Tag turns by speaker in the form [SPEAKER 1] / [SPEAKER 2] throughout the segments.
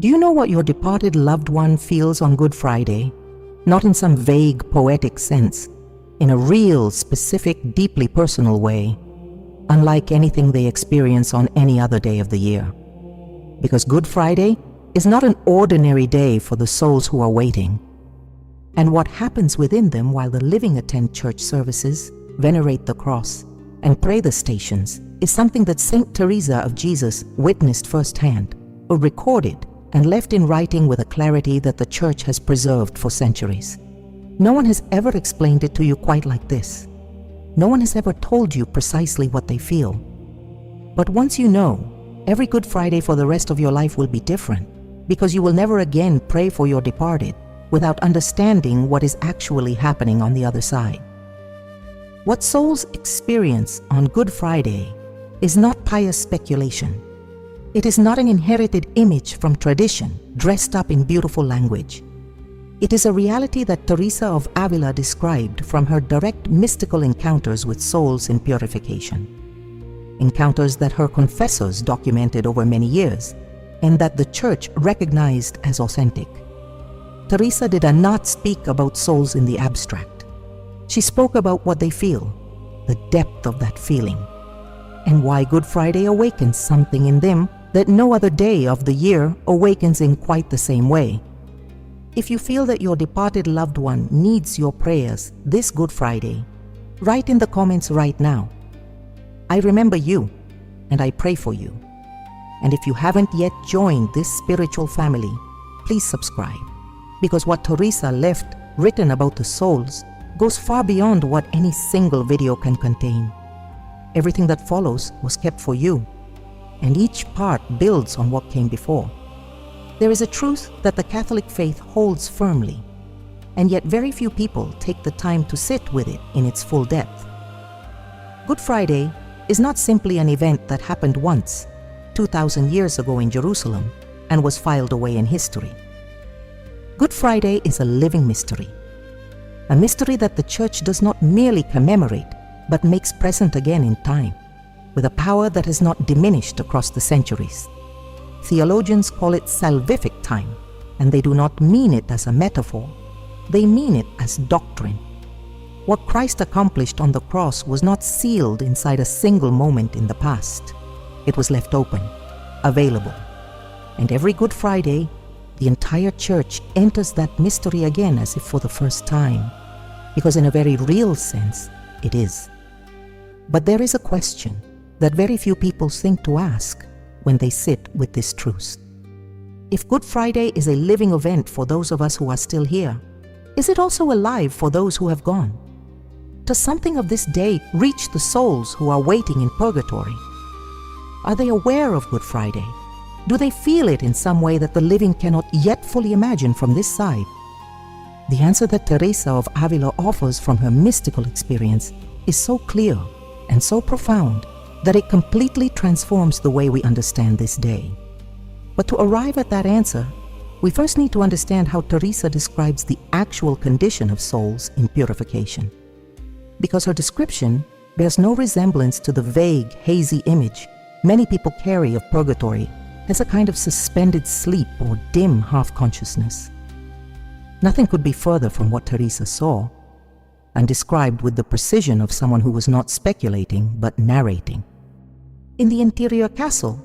[SPEAKER 1] Do you know what your departed loved one feels on Good Friday? Not in some vague, poetic sense, in a real, specific, deeply personal way, unlike anything they experience on any other day of the year. Because Good Friday is not an ordinary day for the souls who are waiting. And what happens within them while the living attend church services, venerate the cross, and pray the stations is something that Saint Teresa of Jesus witnessed firsthand, or recorded and left in writing with a clarity that the Church has preserved for centuries. No one has ever explained it to you quite like this. No one has ever told you precisely what they feel. But once you know, every Good Friday for the rest of your life will be different, because you will never again pray for your departed without understanding what is actually happening on the other side. What souls experience on Good Friday is not pious speculation. It is not an inherited image from tradition dressed up in beautiful language. It is a reality that Teresa of Avila described from her direct mystical encounters with souls in purification. Encounters that her confessors documented over many years and that the Church recognized as authentic. Teresa did not speak about souls in the abstract. She spoke about what they feel, the depth of that feeling, and why Good Friday awakens something in them that no other day of the year awakens in quite the same way. If you feel that your departed loved one needs your prayers this Good Friday, write in the comments right now, "I remember you and I pray for you." And if you haven't yet joined this spiritual family, please subscribe, because what Teresa left written about the souls goes far beyond what any single video can contain. Everything that follows was kept for you, and each part builds on what came before. There is a truth that the Catholic faith holds firmly, and yet very few people take the time to sit with it in its full depth. Good Friday is not simply an event that happened once, 2,000 years ago in Jerusalem, and was filed away in history. Good Friday is a living mystery, a mystery that the Church does not merely commemorate, but makes present again in time, with a power that has not diminished across the centuries. Theologians call it salvific time, and they do not mean it as a metaphor. They mean it as doctrine. What Christ accomplished on the cross was not sealed inside a single moment in the past. It was left open, available. And every Good Friday, the entire Church enters that mystery again as if for the first time, because in a very real sense, it is. But there is a question that very few people think to ask when they sit with this truth. If Good Friday is a living event for those of us who are still here, is it also alive for those who have gone? Does something of this day reach the souls who are waiting in purgatory? Are they aware of Good Friday? Do they feel it in some way that the living cannot yet fully imagine from this side? The answer that Teresa of Avila offers from her mystical experience is so clear and so profound that it completely transforms the way we understand this day. But to arrive at that answer, we first need to understand how Teresa describes the actual condition of souls in purification. Because her description bears no resemblance to the vague, hazy image many people carry of purgatory as a kind of suspended sleep or dim half-consciousness. Nothing could be further from what Teresa saw, and described with the precision of someone who was not speculating but narrating. In the interior castle,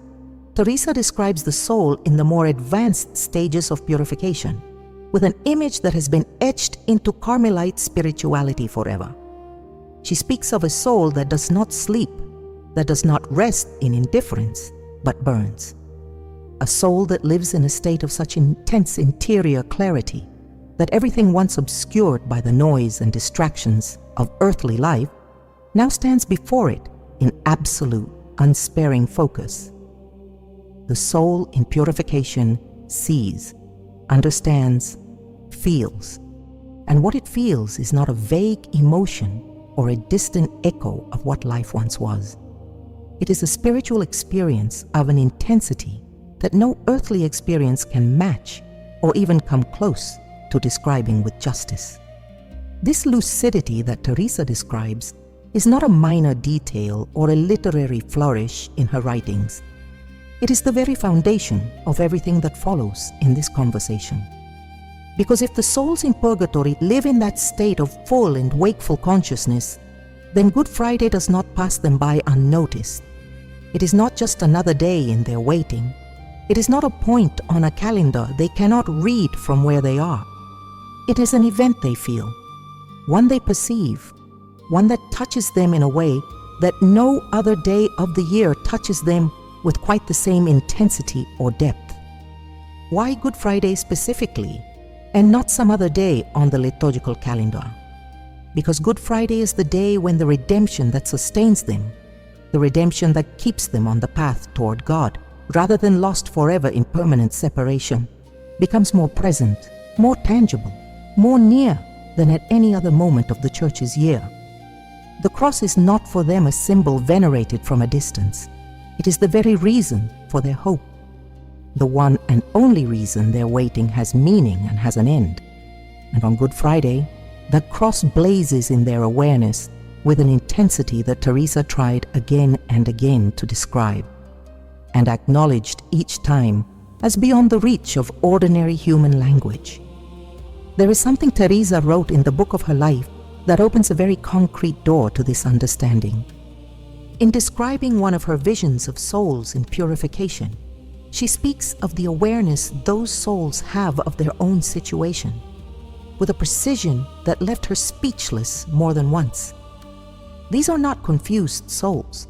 [SPEAKER 1] Teresa describes the soul in the more advanced stages of purification, with an image that has been etched into Carmelite spirituality forever. She speaks of a soul that does not sleep, that does not rest in indifference, but burns. A soul that lives in a state of such intense interior clarity that everything once obscured by the noise and distractions of earthly life now stands before it in absolute, unsparing focus. The soul in purification sees, understands, feels, and what it feels is not a vague emotion or a distant echo of what life once was. It is a spiritual experience of an intensity that no earthly experience can match or even come close to describing with justice. This lucidity that Teresa describes is not a minor detail or a literary flourish in her writings. It is the very foundation of everything that follows in this conversation. Because if the souls in purgatory live in that state of full and wakeful consciousness, then Good Friday does not pass them by unnoticed. It is not just another day in their waiting. It is not a point on a calendar they cannot read from where they are. It is an event they feel, one they perceive, one that touches them in a way that no other day of the year touches them with quite the same intensity or depth. Why Good Friday specifically, and not some other day on the liturgical calendar? Because Good Friday is the day when the redemption that sustains them, the redemption that keeps them on the path toward God, rather than lost forever in permanent separation, becomes more present, more tangible, more near than at any other moment of the Church's year. The cross is not for them a symbol venerated from a distance. It is the very reason for their hope, the one and only reason their waiting has meaning and has an end. And on Good Friday, the cross blazes in their awareness with an intensity that Teresa tried again and again to describe, and acknowledged each time as beyond the reach of ordinary human language. There is something Teresa wrote in the book of her life that opens a very concrete door to this understanding. In describing one of her visions of souls in purification, she speaks of the awareness those souls have of their own situation, with a precision that left her speechless more than once. These are not confused souls,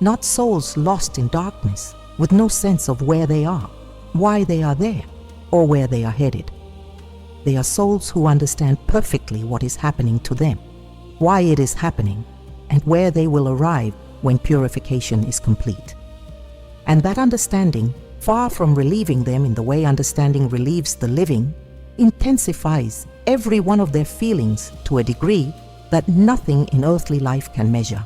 [SPEAKER 1] not souls lost in darkness, with no sense of where they are, why they are there, or where they are headed. They are souls who understand perfectly what is happening to them, why it is happening, and where they will arrive when purification is complete. And that understanding, far from relieving them in the way understanding relieves the living, intensifies every one of their feelings to a degree that nothing in earthly life can measure.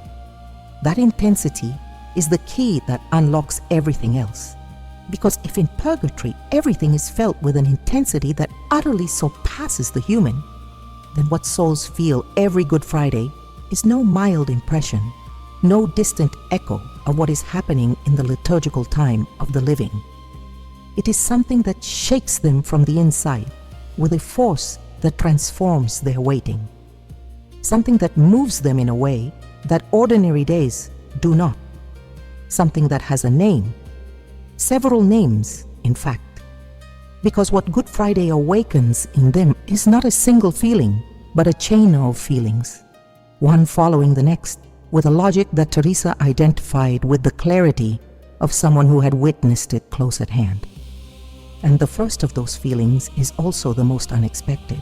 [SPEAKER 1] That intensity is the key that unlocks everything else. Because if in purgatory everything is felt with an intensity that utterly surpasses the human, then what souls feel every Good Friday is no mild impression, no distant echo of what is happening in the liturgical time of the living. It is something that shakes them from the inside with a force that transforms their waiting, something that moves them in a way that ordinary days do not, something that has a name, several names, in fact, because what Good Friday awakens in them is not a single feeling, but a chain of feelings, one following the next, with a logic that Teresa identified with the clarity of someone who had witnessed it close at hand. And the first of those feelings is also the most unexpected,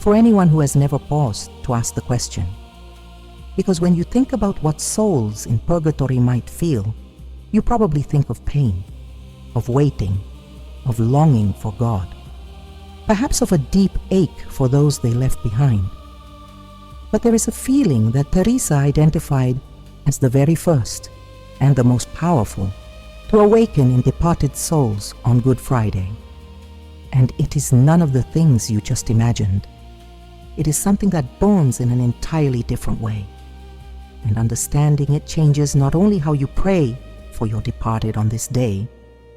[SPEAKER 1] for anyone who has never paused to ask the question. Because when you think about what souls in purgatory might feel, you probably think of pain, of waiting, of longing for God, perhaps of a deep ache for those they left behind. But there is a feeling that Teresa identified as the very first and the most powerful to awaken in departed souls on Good Friday. And it is none of the things you just imagined. It is something that burns in an entirely different way. And understanding it changes not only how you pray for your departed on this day,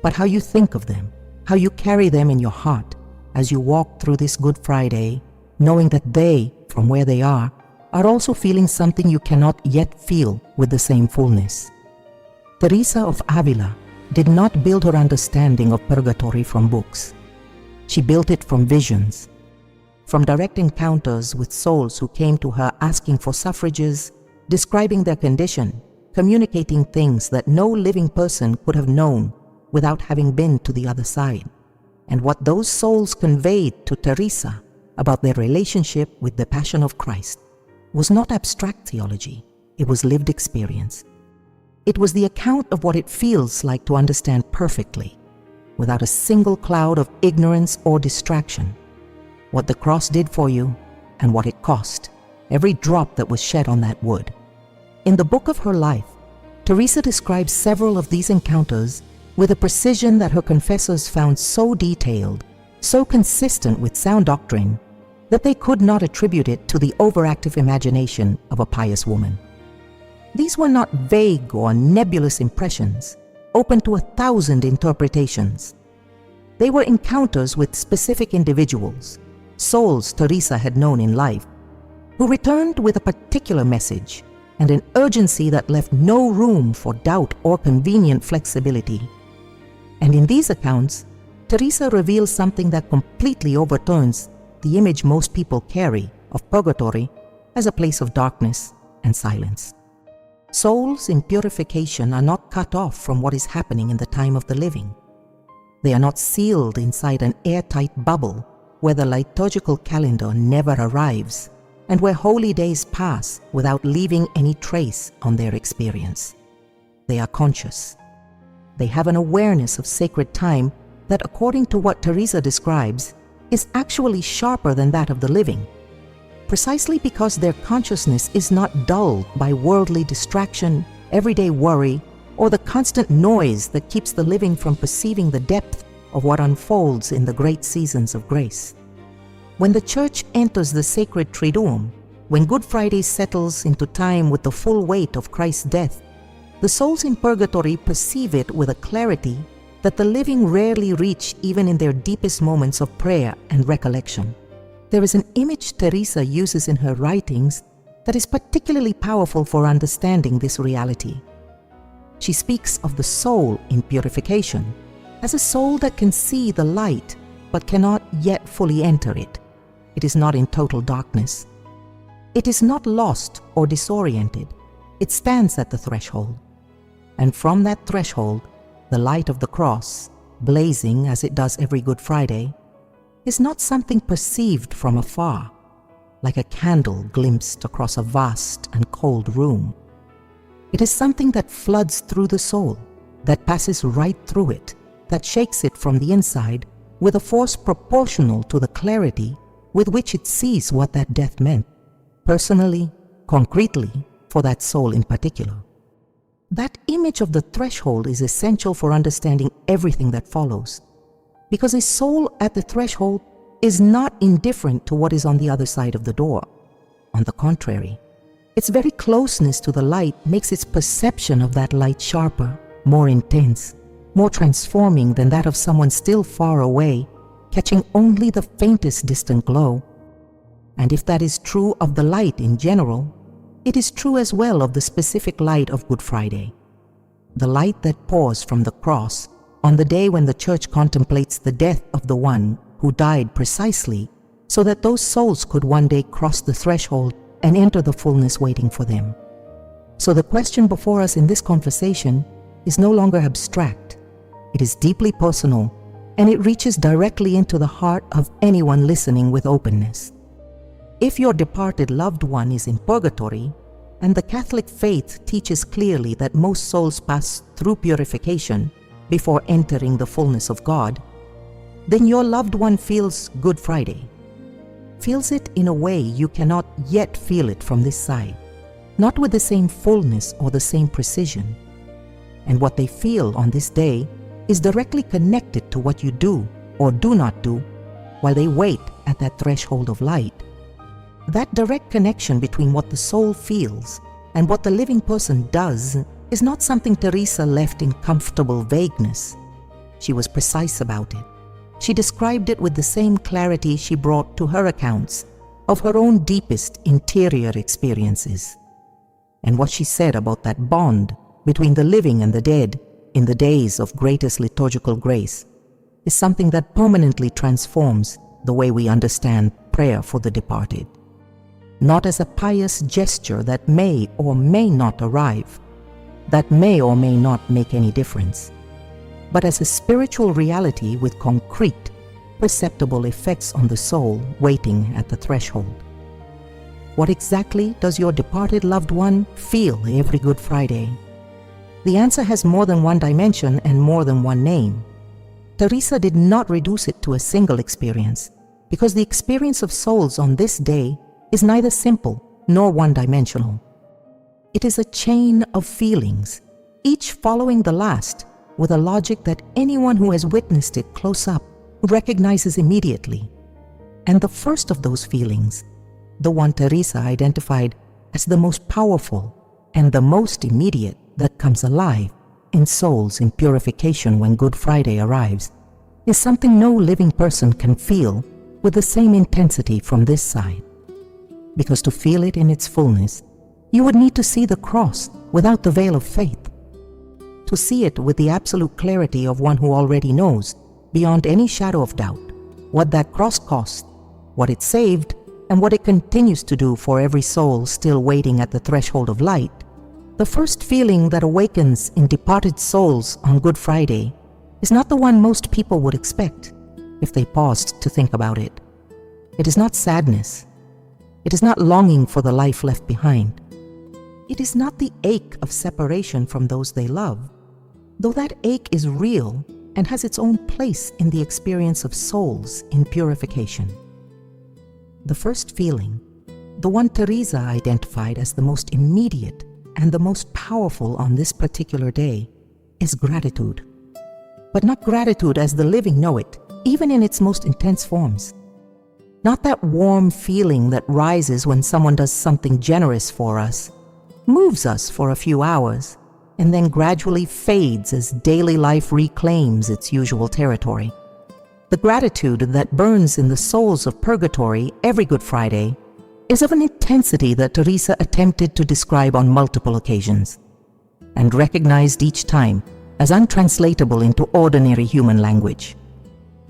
[SPEAKER 1] but how you think of them, how you carry them in your heart as you walk through this Good Friday, knowing that they, from where they are also feeling something you cannot yet feel with the same fullness. Teresa of Avila did not build her understanding of purgatory from books. She built it from visions, from direct encounters with souls who came to her asking for suffrages, describing their condition, communicating things that no living person could have known without having been to the other side. And what those souls conveyed to Teresa about their relationship with the Passion of Christ was not abstract theology, it was lived experience. It was the account of what it feels like to understand perfectly, without a single cloud of ignorance or distraction, what the cross did for you and what it cost, every drop that was shed on that wood. In the book of her life, Teresa describes several of these encounters with a precision that her confessors found so detailed, so consistent with sound doctrine, that they could not attribute it to the overactive imagination of a pious woman. These were not vague or nebulous impressions, open to 1,000 interpretations. They were encounters with specific individuals, souls Teresa had known in life, who returned with a particular message and an urgency that left no room for doubt or convenient flexibility. And in these accounts, Teresa reveals something that completely overturns the image most people carry of purgatory as a place of darkness and silence. Souls in purification are not cut off from what is happening in the time of the living. They are not sealed inside an airtight bubble where the liturgical calendar never arrives and where holy days pass without leaving any trace on their experience. They are conscious. They have an awareness of sacred time that, according to what Teresa describes, is actually sharper than that of the living, precisely because their consciousness is not dulled by worldly distraction, everyday worry, or the constant noise that keeps the living from perceiving the depth of what unfolds in the great seasons of grace. When the Church enters the sacred Triduum, when Good Friday settles into time with the full weight of Christ's death, the souls in purgatory perceive it with a clarity that the living rarely reach even in their deepest moments of prayer and recollection. There is an image Teresa uses in her writings that is particularly powerful for understanding this reality. She speaks of the soul in purification as a soul that can see the light but cannot yet fully enter it. It is not in total darkness. It is not lost or disoriented. It stands at the threshold. And from that threshold, the light of the cross, blazing as it does every Good Friday, is not something perceived from afar, like a candle glimpsed across a vast and cold room. It is something that floods through the soul, that passes right through it, that shakes it from the inside with a force proportional to the clarity with which it sees what that death meant, personally, concretely, for that soul in particular. That image of the threshold is essential for understanding everything that follows, because a soul at the threshold is not indifferent to what is on the other side of the door. On the contrary, its very closeness to the light makes its perception of that light sharper, more intense, more transforming than that of someone still far away, catching only the faintest distant glow. And if that is true of the light in general, it is true as well of the specific light of Good Friday, the light that pours from the cross on the day when the Church contemplates the death of the one who died precisely so that those souls could one day cross the threshold and enter the fullness waiting for them. So the question before us in this conversation is no longer abstract. It is deeply personal, and it reaches directly into the heart of anyone listening with openness. If your departed loved one is in purgatory, and the Catholic faith teaches clearly that most souls pass through purification before entering the fullness of God, then your loved one feels Good Friday. Feels it in a way you cannot yet feel it from this side, not with the same fullness or the same precision. And what they feel on this day is directly connected to what you do or do not do while they wait at that threshold of light. That direct connection between what the soul feels and what the living person does is not something Teresa left in comfortable vagueness. She was precise about it. She described it with the same clarity she brought to her accounts of her own deepest interior experiences. And what she said about that bond between the living and the dead in the days of greatest liturgical grace is something that permanently transforms the way we understand prayer for the departed. Not as a pious gesture that may or may not arrive, that may or may not make any difference, but as a spiritual reality with concrete, perceptible effects on the soul waiting at the threshold. What exactly does your departed loved one feel every Good Friday? The answer has more than one dimension and more than one name. Teresa did not reduce it to a single experience, because the experience of souls on this day is neither simple nor one-dimensional. It is a chain of feelings, each following the last, with a logic that anyone who has witnessed it close up recognizes immediately. And the first of those feelings, the one Teresa identified as the most powerful and the most immediate that comes alive, in souls in purification when Good Friday arrives is something no living person can feel with the same intensity from this side. Because to feel it in its fullness, you would need to see the cross without the veil of faith, to see it with the absolute clarity of one who already knows, beyond any shadow of doubt, what that cross cost, what it saved, and what it continues to do for every soul still waiting at the threshold of light. The first feeling that awakens in departed souls on Good Friday is not the one most people would expect if they paused to think about it. It is not sadness. It is not longing for the life left behind. It is not the ache of separation from those they love, though that ache is real and has its own place in the experience of souls in purification. The first feeling, the one Teresa identified as the most immediate and the most powerful on this particular day, is gratitude. But not gratitude as the living know it, even in its most intense forms. Not that warm feeling that rises when someone does something generous for us, moves us for a few hours, and then gradually fades as daily life reclaims its usual territory. The gratitude that burns in the souls of purgatory every Good Friday is of an intensity that Teresa attempted to describe on multiple occasions, and recognized each time as untranslatable into ordinary human language.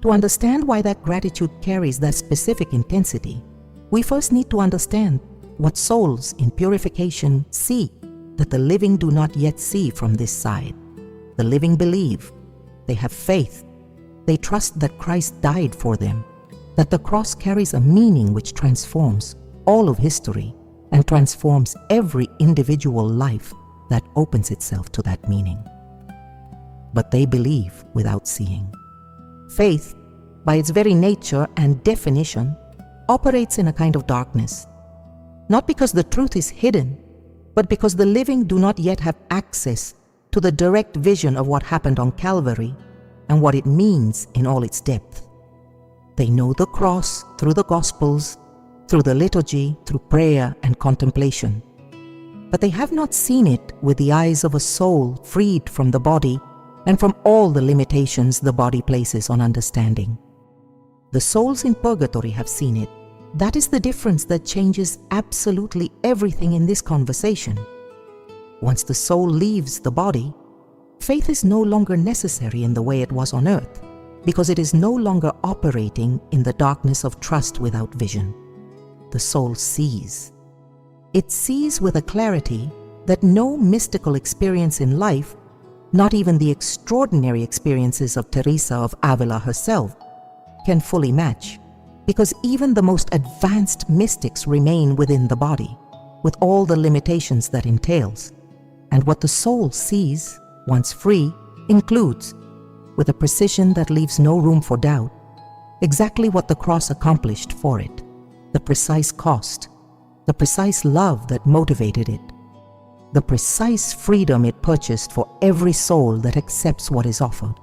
[SPEAKER 1] To understand why that gratitude carries that specific intensity, we first need to understand what souls in purification see that the living do not yet see from this side. The living believe, they have faith, they trust that Christ died for them, that the cross carries a meaning which transforms all of history and transforms every individual life that opens itself to that meaning. But they believe without seeing. Faith, by its very nature and definition, operates in a kind of darkness, not because the truth is hidden, but because the living do not yet have access to the direct vision of what happened on Calvary and what it means in all its depth. They know the cross through the Gospels, through the liturgy, through prayer and contemplation, but they have not seen it with the eyes of a soul freed from the body and from all the limitations the body places on understanding. The souls in purgatory have seen it. That is the difference that changes absolutely everything in this conversation. Once the soul leaves the body, faith is no longer necessary in the way it was on earth, because it is no longer operating in the darkness of trust without vision. The soul sees. It sees with a clarity that no mystical experience in life, not even the extraordinary experiences of Teresa of Avila herself, can fully match, because even the most advanced mystics remain within the body, with all the limitations that entails. And what the soul sees, once free, includes, with a precision that leaves no room for doubt, exactly what the cross accomplished for it, the precise cost, the precise love that motivated it, the precise freedom it purchased for every soul that accepts what is offered.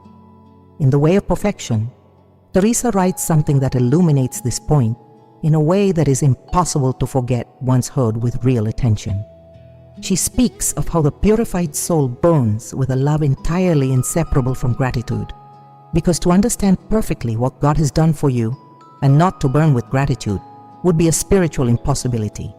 [SPEAKER 1] In the way of perfection, Teresa writes something that illuminates this point in a way that is impossible to forget once heard with real attention. She speaks of how the purified soul burns with a love entirely inseparable from gratitude, because to understand perfectly what God has done for you and not to burn with gratitude would be a spiritual impossibility.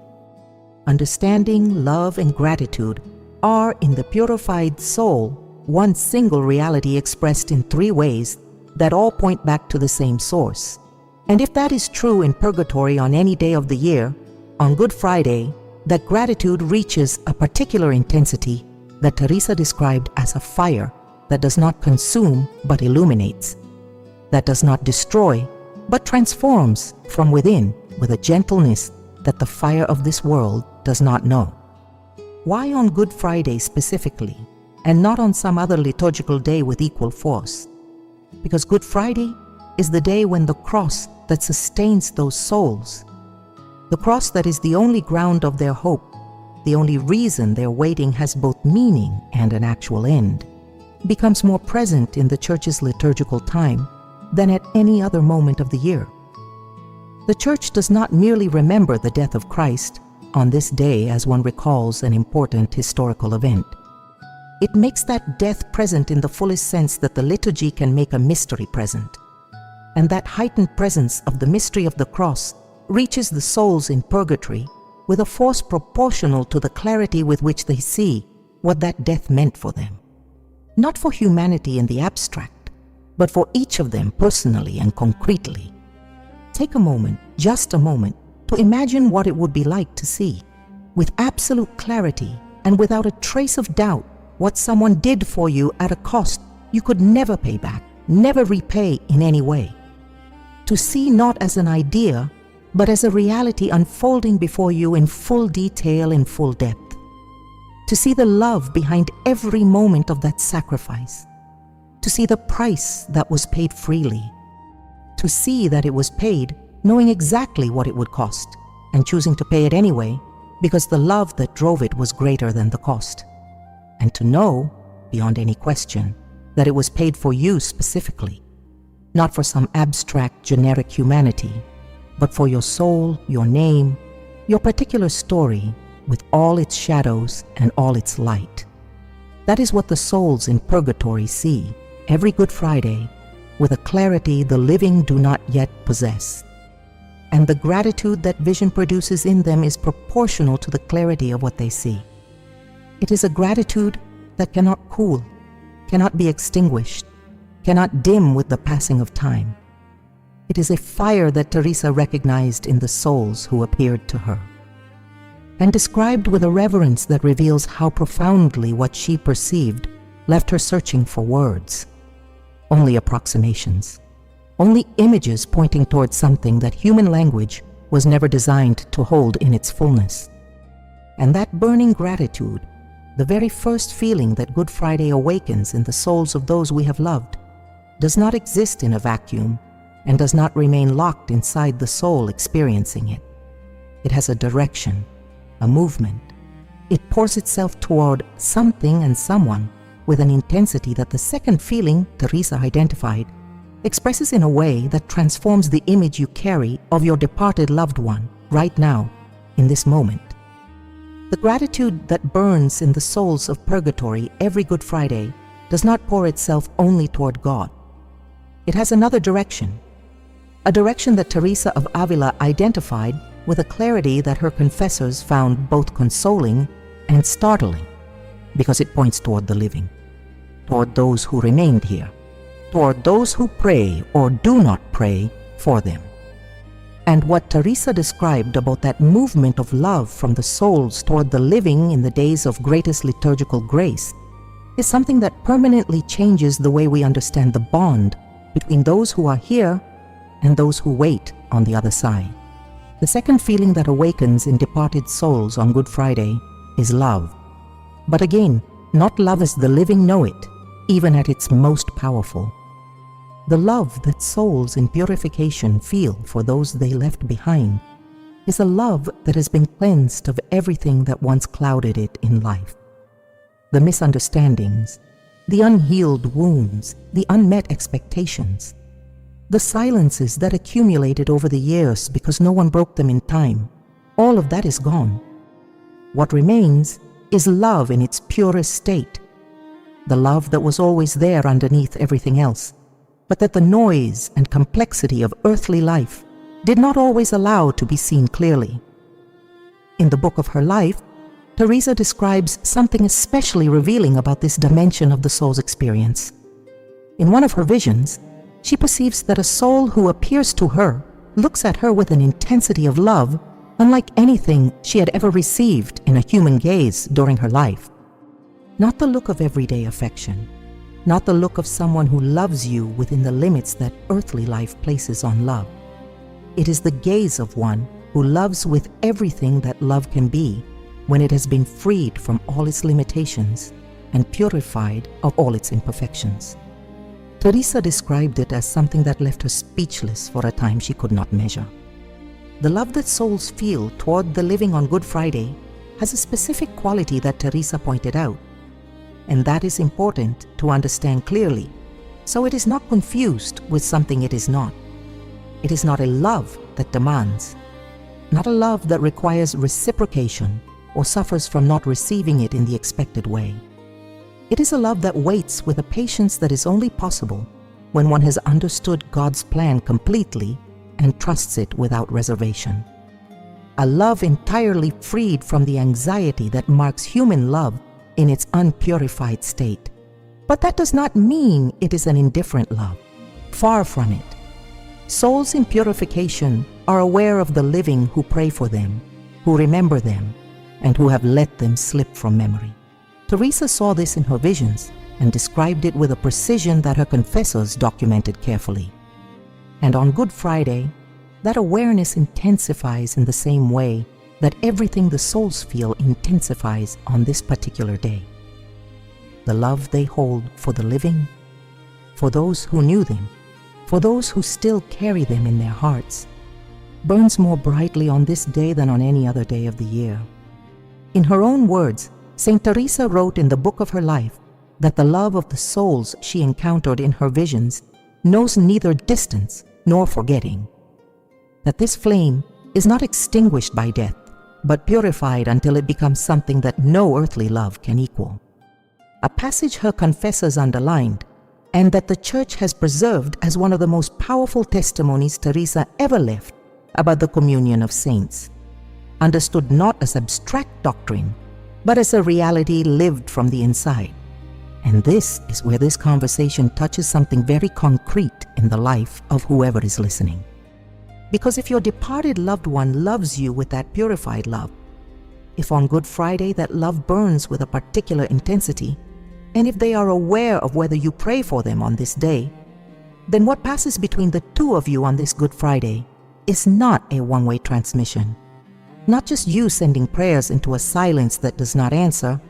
[SPEAKER 1] Understanding, love, and gratitude are in the purified soul one single reality expressed in three ways that all point back to the same source. And if that is true in purgatory on any day of the year, on Good Friday, that gratitude reaches a particular intensity that Teresa described as a fire that does not consume but illuminates, that does not destroy but transforms from within with a gentleness that the fire of this world does not know. Why on Good Friday specifically, and not on some other liturgical day with equal force? Because Good Friday is the day when the cross that sustains those souls, the cross that is the only ground of their hope, the only reason their waiting has both meaning and an actual end, becomes more present in the Church's liturgical time than at any other moment of the year. The Church does not merely remember the death of Christ on this day as one recalls an important historical event. It makes that death present in the fullest sense that the liturgy can make a mystery present. And that heightened presence of the mystery of the cross reaches the souls in purgatory with a force proportional to the clarity with which they see what that death meant for them. Not for humanity in the abstract, but for each of them personally and concretely. Take a moment, just a moment, to imagine what it would be like to see, with absolute clarity and without a trace of doubt, what someone did for you at a cost you could never pay back, never repay in any way. To see not as an idea, but as a reality unfolding before you in full detail, in full depth. To see the love behind every moment of that sacrifice. To see the price that was paid freely. To see that it was paid knowing exactly what it would cost and choosing to pay it anyway because the love that drove it was greater than the cost. And to know, beyond any question, that it was paid for you specifically, not for some abstract generic humanity, but for your soul, your name, your particular story, with all its shadows and all its light. That is what the souls in purgatory see every Good Friday with a clarity the living do not yet possess. And the gratitude that vision produces in them is proportional to the clarity of what they see. It is a gratitude that cannot cool, cannot be extinguished, cannot dim with the passing of time. It is a fire that Teresa recognized in the souls who appeared to her, and described with a reverence that reveals how profoundly what she perceived left her searching for words. Only approximations, only images pointing towards something that human language was never designed to hold in its fullness. And that burning gratitude, the very first feeling that Good Friday awakens in the souls of those we have loved, does not exist in a vacuum and does not remain locked inside the soul experiencing it. It has a direction, a movement. It pours itself toward something and someone with an intensity that the second feeling Teresa identified expresses in a way that transforms the image you carry of your departed loved one right now, in this moment. The gratitude that burns in the souls of purgatory every Good Friday does not pour itself only toward God. It has another direction, a direction that Teresa of Avila identified with a clarity that her confessors found both consoling and startling, because it points toward the living, toward those who remained here, toward those who pray or do not pray for them. And what Teresa described about that movement of love from the souls toward the living in the days of greatest liturgical grace is something that permanently changes the way we understand the bond between those who are here and those who wait on the other side. The second feeling that awakens in departed souls on Good Friday is love. But again, not love as the living know it, even at its most powerful. The love that souls in purification feel for those they left behind is a love that has been cleansed of everything that once clouded it in life. The misunderstandings, the unhealed wounds, the unmet expectations, the silences that accumulated over the years because no one broke them in time, all of that is gone. What remains is love in its purest state, the love that was always there underneath everything else, but that the noise and complexity of earthly life did not always allow to be seen clearly. In the book of her life, Teresa describes something especially revealing about this dimension of the soul's experience. In one of her visions, she perceives that a soul who appears to her looks at her with an intensity of love unlike anything she had ever received in a human gaze during her life. Not the look of everyday affection, not the look of someone who loves you within the limits that earthly life places on love. It is the gaze of one who loves with everything that love can be when it has been freed from all its limitations and purified of all its imperfections. Teresa described it as something that left her speechless for a time she could not measure. The love that souls feel toward the living on Good Friday has a specific quality that Teresa pointed out, and that is important to understand clearly, so it is not confused with something it is not. It is not a love that demands, not a love that requires reciprocation or suffers from not receiving it in the expected way. It is a love that waits with a patience that is only possible when one has understood God's plan completely and trusts it without reservation. A love entirely freed from the anxiety that marks human love in its unpurified state. But that does not mean it is an indifferent love. Far from it. Souls in purification are aware of the living who pray for them, who remember them, and who have let them slip from memory. Teresa saw this in her visions and described it with a precision that her confessors documented carefully. And on Good Friday, that awareness intensifies in the same way that everything the souls feel intensifies on this particular day. The love they hold for the living, for those who knew them, for those who still carry them in their hearts, burns more brightly on this day than on any other day of the year. In her own words, Saint Teresa wrote in the book of her life that the love of the souls she encountered in her visions knows neither distance nor forgetting, that this flame is not extinguished by death, but purified until it becomes something that no earthly love can equal. A passage her confessors underlined, and that the Church has preserved as one of the most powerful testimonies Teresa ever left about the communion of saints, understood not as abstract doctrine, but as a reality lived from the inside. And this is where this conversation touches something very concrete in the life of whoever is listening. Because if your departed loved one loves you with that purified love, if on Good Friday that love burns with a particular intensity, and if they are aware of whether you pray for them on this day, then what passes between the two of you on this Good Friday is not a one-way transmission. Not just you sending prayers into a silence that does not answer.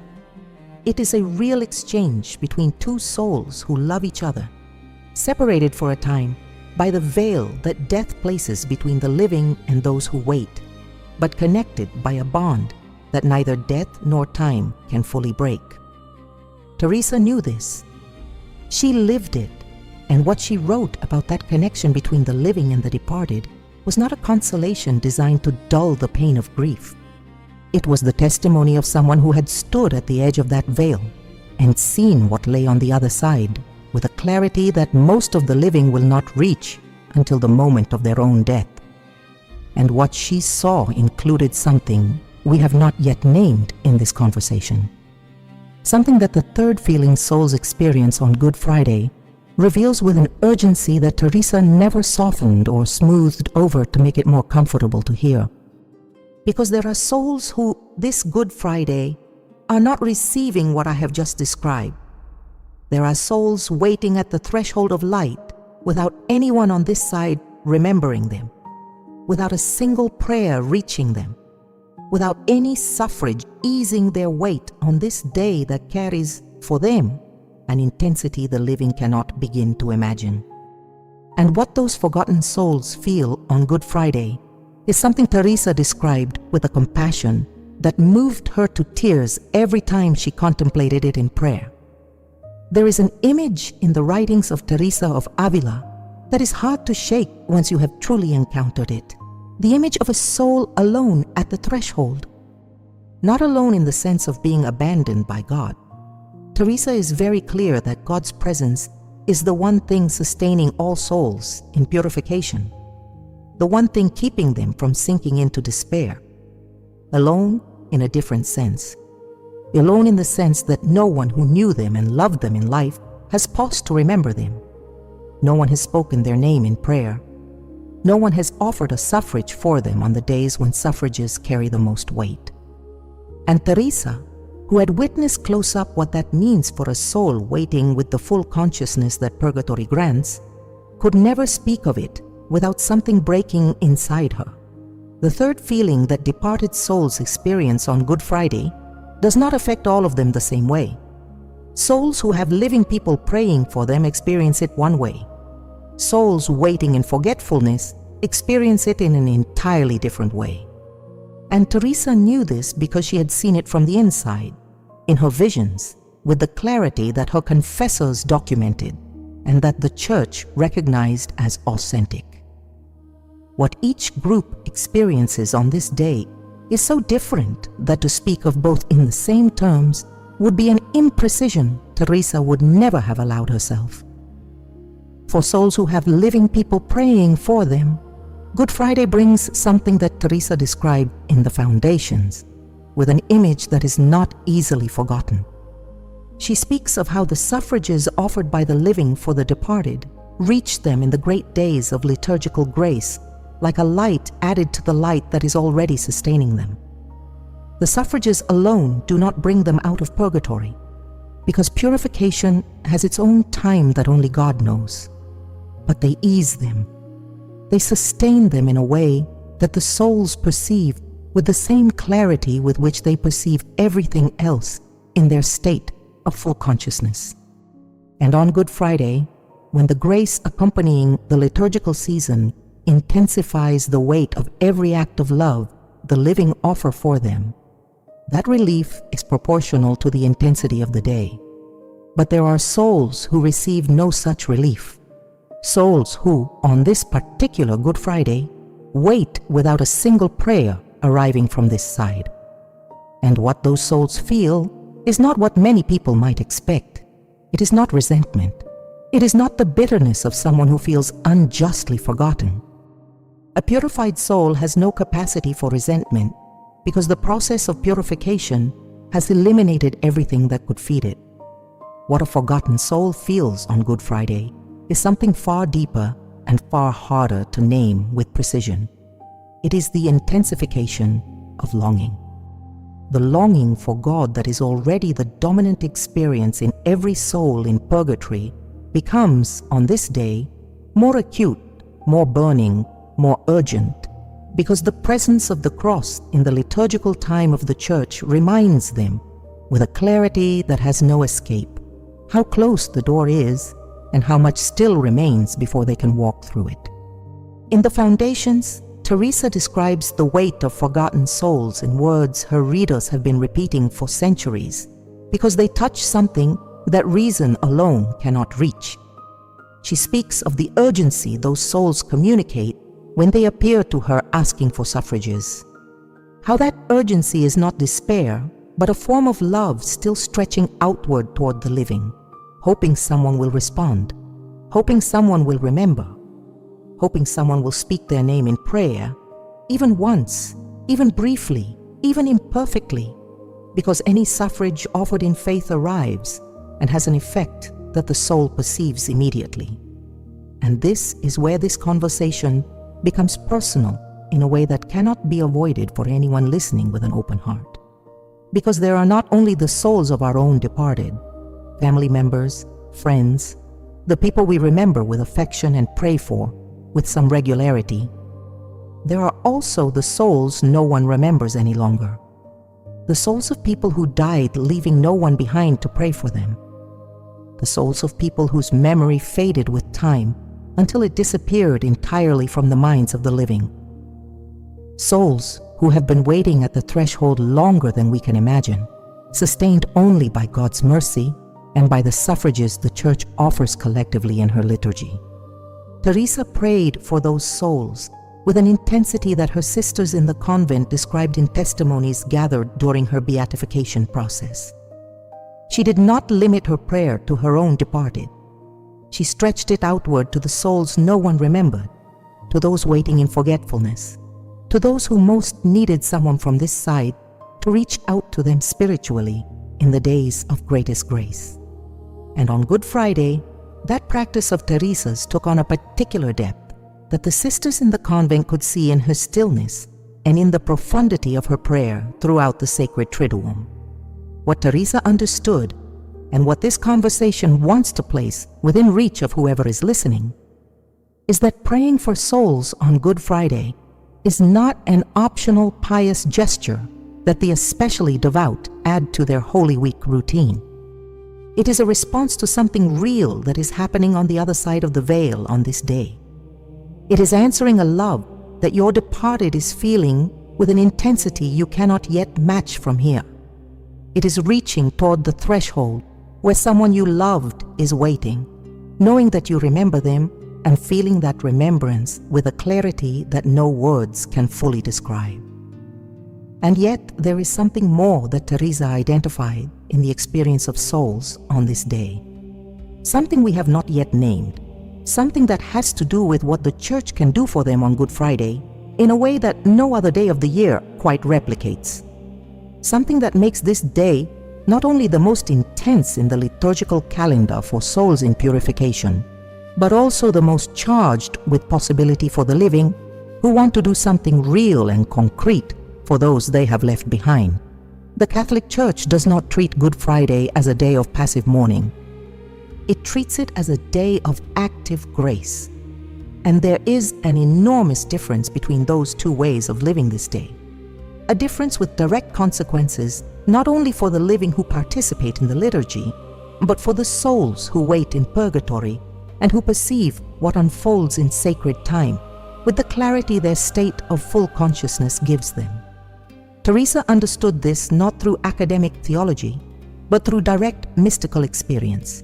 [SPEAKER 1] It is a real exchange between two souls who love each other, separated for a time by the veil that death places between the living and those who wait, but connected by a bond that neither death nor time can fully break. Teresa knew this. She lived it, and what she wrote about that connection between the living and the departed was not a consolation designed to dull the pain of grief. It was the testimony of someone who had stood at the edge of that veil and seen what lay on the other side with a clarity that most of the living will not reach until the moment of their own death. And what she saw included something we have not yet named in this conversation. Something that the third feeling souls experience on Good Friday reveals with an urgency that Teresa never softened or smoothed over to make it more comfortable to hear. Because there are souls who, this Good Friday, are not receiving what I have just described. There are souls waiting at the threshold of light without anyone on this side remembering them, without a single prayer reaching them, without any suffrage easing their weight on this day that carries, for them, an intensity the living cannot begin to imagine. And what those forgotten souls feel on Good Friday is something Teresa described with a compassion that moved her to tears every time she contemplated it in prayer. There is an image in the writings of Teresa of Avila that is hard to shake once you have truly encountered it. The image of a soul alone at the threshold. Not alone in the sense of being abandoned by God. Teresa is very clear that God's presence is the one thing sustaining all souls in purification, the one thing keeping them from sinking into despair. Alone in a different sense. Alone in the sense that no one who knew them and loved them in life has paused to remember them. No one has spoken their name in prayer. No one has offered a suffrage for them on the days when suffrages carry the most weight. And Teresa, who had witnessed close up what that means for a soul waiting with the full consciousness that purgatory grants, could never speak of it without something breaking inside her. The third feeling that departed souls experience on Good Friday does not affect all of them the same way. Souls who have living people praying for them experience it one way. Souls waiting in forgetfulness experience it in an entirely different way. And Teresa knew this because she had seen it from the inside, in her visions, with the clarity that her confessors documented and that the Church recognized as authentic. What each group experiences on this day is so different that to speak of both in the same terms would be an imprecision Teresa would never have allowed herself. For souls who have living people praying for them, Good Friday brings something that Teresa described in the Foundations, with an image that is not easily forgotten. She speaks of how the suffrages offered by the living for the departed reach them in the great days of liturgical grace, like a light added to the light that is already sustaining them. The suffrages alone do not bring them out of purgatory, because purification has its own time that only God knows. But they ease them. They sustain them in a way that the souls perceive with the same clarity with which they perceive everything else in their state of full consciousness. And on Good Friday, when the grace accompanying the liturgical season intensifies the weight of every act of love the living offer for them, that relief is proportional to the intensity of the day. But there are souls who receive no such relief. Souls who, on this particular Good Friday, wait without a single prayer arriving from this side. And what those souls feel is not what many people might expect. It is not resentment. It is not the bitterness of someone who feels unjustly forgotten. A purified soul has no capacity for resentment because the process of purification has eliminated everything that could feed it. What a forgotten soul feels on Good Friday is something far deeper and far harder to name with precision. It is the intensification of longing. The longing for God that is already the dominant experience in every soul in purgatory becomes, on this day, more acute, more burning, more urgent, because the presence of the cross in the liturgical time of the Church reminds them, with a clarity that has no escape, how close the door is and how much still remains before they can walk through it. In the Foundations, Teresa describes the weight of forgotten souls in words her readers have been repeating for centuries because they touch something that reason alone cannot reach. She speaks of the urgency those souls communicate when they appear to her asking for suffrages. How that urgency is not despair, but a form of love still stretching outward toward the living, hoping someone will respond, hoping someone will remember, hoping someone will speak their name in prayer, even once, even briefly, even imperfectly, because any suffrage offered in faith arrives and has an effect that the soul perceives immediately. And this is where this conversation becomes personal in a way that cannot be avoided for anyone listening with an open heart. Because there are not only the souls of our own departed, family members, friends, the people we remember with affection and pray for with some regularity. There are also the souls no one remembers any longer. The souls of people who died leaving no one behind to pray for them. The souls of people whose memory faded with time until it disappeared entirely from the minds of the living. Souls who have been waiting at the threshold longer than we can imagine, sustained only by God's mercy and by the suffrages the Church offers collectively in her liturgy. Teresa prayed for those souls with an intensity that her sisters in the convent described in testimonies gathered during her beatification process. She did not limit her prayer to her own departed. She stretched it outward to the souls no one remembered, to those waiting in forgetfulness, to those who most needed someone from this side to reach out to them spiritually in the days of greatest grace. And on Good Friday, that practice of Teresa's took on a particular depth that the sisters in the convent could see in her stillness and in the profundity of her prayer throughout the sacred Triduum. What Teresa understood, and what this conversation wants to place within reach of whoever is listening, is that praying for souls on Good Friday is not an optional pious gesture that the especially devout add to their Holy Week routine. It is a response to something real that is happening on the other side of the veil on this day. It is answering a love that your departed is feeling with an intensity you cannot yet match from here. It is reaching toward the threshold where someone you loved is waiting, knowing that you remember them and feeling that remembrance with a clarity that no words can fully describe. And yet there is something more that Teresa identified in the experience of souls on this day. Something we have not yet named. Something that has to do with what the Church can do for them on Good Friday in a way that no other day of the year quite replicates. Something that makes this day not only the most intense in the liturgical calendar for souls in purification, but also the most charged with possibility for the living who want to do something real and concrete for those they have left behind. The Catholic Church does not treat Good Friday as a day of passive mourning. It treats it as a day of active grace. And there is an enormous difference between those two ways of living this day. A difference with direct consequences not only for the living who participate in the liturgy, but for the souls who wait in purgatory and who perceive what unfolds in sacred time with the clarity their state of full consciousness gives them. Teresa understood this not through academic theology, but through direct mystical experience.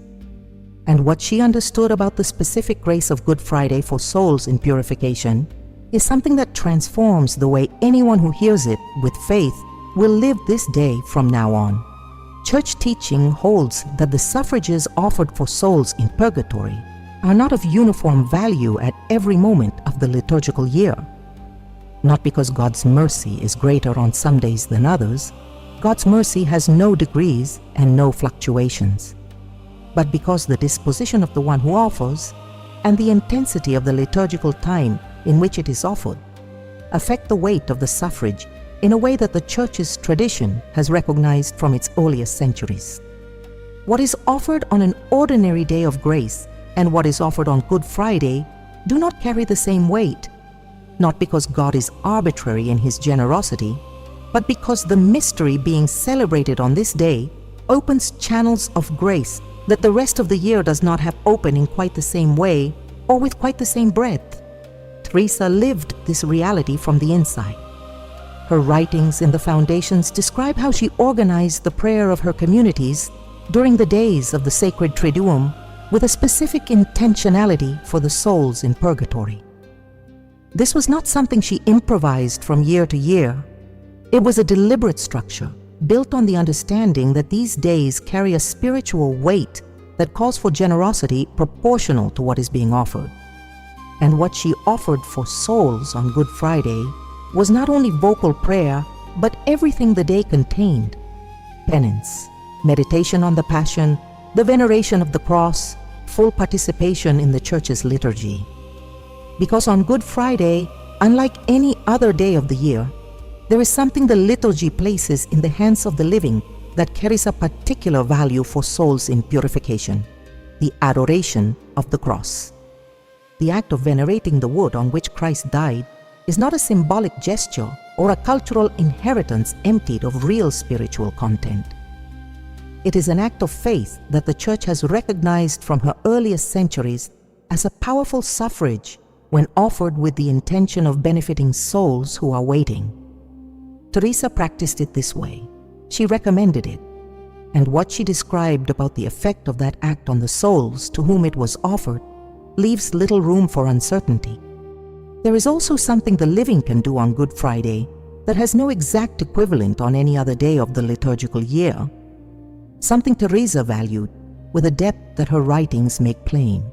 [SPEAKER 1] And what she understood about the specific grace of Good Friday for souls in purification is something that transforms the way anyone who hears it with faith will live this day from now on. Church teaching holds that the suffrages offered for souls in purgatory are not of uniform value at every moment of the liturgical year. Not because God's mercy is greater on some days than others. God's mercy has no degrees and no fluctuations. But because the disposition of the one who offers and the intensity of the liturgical time in which it is offered affect the weight of the suffrage in a way that the Church's tradition has recognized from its earliest centuries. What is offered on an ordinary day of grace and what is offered on Good Friday do not carry the same weight, not because God is arbitrary in His generosity, but because the mystery being celebrated on this day opens channels of grace that the rest of the year does not have open in quite the same way or with quite the same breadth. Teresa lived this reality from the inside. Her writings in the Foundations describe how she organized the prayer of her communities during the days of the sacred Triduum with a specific intentionality for the souls in purgatory. This was not something she improvised from year to year. It was a deliberate structure built on the understanding that these days carry a spiritual weight that calls for generosity proportional to what is being offered. And what she offered for souls on Good Friday was not only vocal prayer, but everything the day contained: penance, meditation on the Passion, the veneration of the cross, full participation in the Church's liturgy. Because on Good Friday, unlike any other day of the year, there is something the liturgy places in the hands of the living that carries a particular value for souls in purification: the adoration of the cross. The act of venerating the wood on which Christ died is not a symbolic gesture or a cultural inheritance emptied of real spiritual content. It is an act of faith that the Church has recognized from her earliest centuries as a powerful suffrage when offered with the intention of benefiting souls who are waiting. Teresa practiced it this way. She recommended it, and what she described about the effect of that act on the souls to whom it was offered leaves little room for uncertainty. There is also something the living can do on Good Friday that has no exact equivalent on any other day of the liturgical year, something Teresa valued with a depth that her writings make plain: